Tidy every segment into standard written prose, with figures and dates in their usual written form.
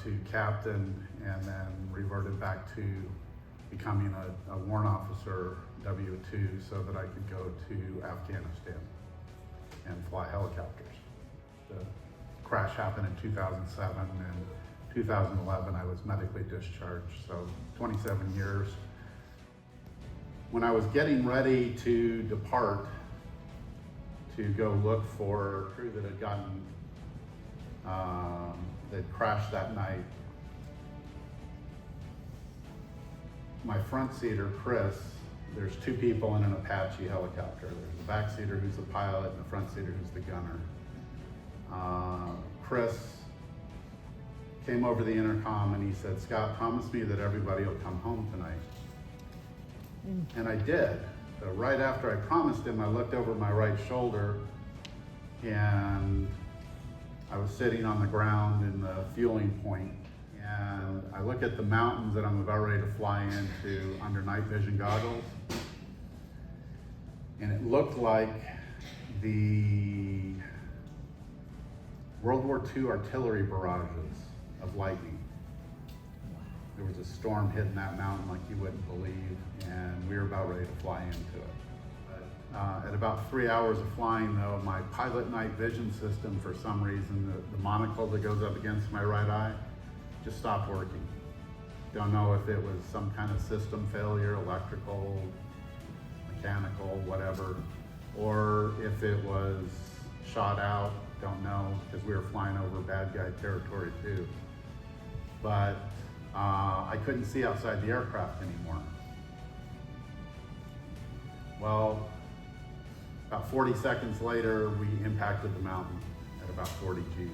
to captain and then reverted back to becoming a warrant officer, W-2, so that I could go to Afghanistan and fly helicopters. The crash happened in 2007, and 2011 I was medically discharged, so 27 years. When I was getting ready to depart to go look for a crew that had gotten, that crashed that night, my front seater, Chris, there's two people in an Apache helicopter. There's the back seater who's the pilot and the front seater who's the gunner. Chris came over the intercom and he said, "Scott, promise me that everybody will come home tonight." And I did. So right after I promised him, I looked over my right shoulder and I was sitting on the ground in the fueling point, and I look at the mountains that I'm about ready to fly into under night vision goggles, and it looked like the World War II artillery barrages of lightning. There was a storm hitting that mountain like you wouldn't believe, and we were about ready to fly into it. At about 3 hours of flying though, my pilot night vision system, for some reason, the monocle that goes up against my right eye, just stopped working. Don't know if it was some kind of system failure, electrical, mechanical, whatever, or if it was shot out, don't know, because we were flying over bad guy territory too. But I couldn't see outside the aircraft anymore. Well, about 40 seconds later, we impacted the mountain at about 40 Gs.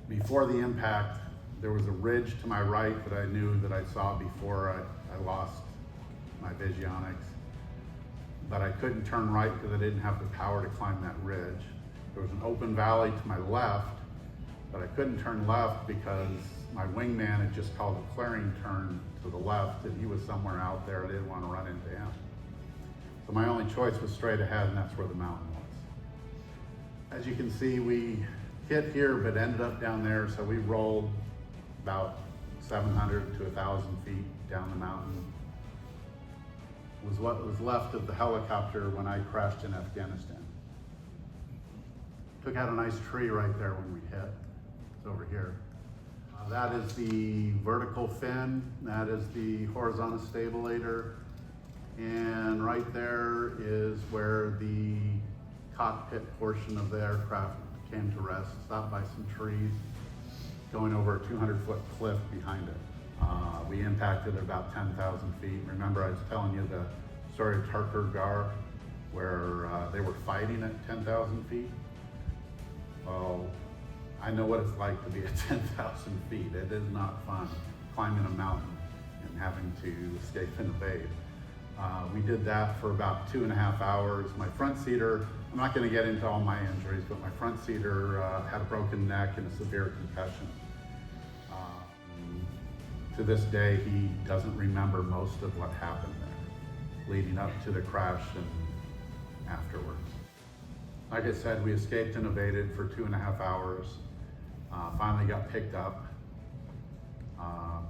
Before the impact, there was a ridge to my right that I knew that I saw before I lost my visionics, but I couldn't turn right because I didn't have the power to climb that ridge. There was an open valley to my left, but I couldn't turn left because my wingman had just called a clearing turn to the left, and he was somewhere out there. I didn't want to run into him. So my only choice was straight ahead, and that's where the mountain was. As you can see, we hit here, but ended up down there, so we rolled about 700 to 1,000 feet down the mountain. It was what was left of the helicopter when I crashed in Afghanistan. Took out a nice tree right there when we hit. It's over here. That is the vertical fin, that is the horizontal stabilator, and right there is where the cockpit portion of the aircraft came to rest, stopped by some trees, going over a 200-foot cliff behind it. We impacted at about 10,000 feet. Remember I was telling you the story of Tarkur Gar, where they were fighting at 10,000 feet? Well, I know what it's like to be at 10,000 feet. It is not fun climbing a mountain and having to escape and evade. We did that for about 2.5 hours. My front seater, I'm not going to get into all my injuries, but my front seater had a broken neck and a severe concussion. To this day, he doesn't remember most of what happened there, leading up to the crash and afterwards. Like I said, we escaped and evaded for 2.5 hours. Finally got picked up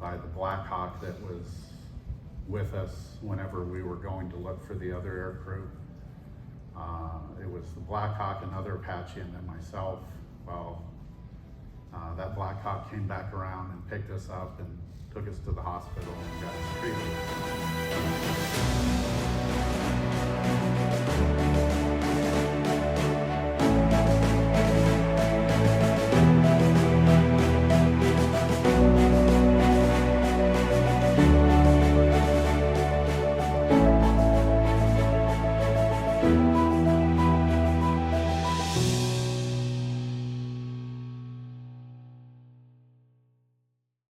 by the Black Hawk that was with us whenever we were going to look for the other air crew. It was the Black Hawk, another Apache, and then myself. Well, that Black Hawk came back around and picked us up and took us to the hospital and got us treated.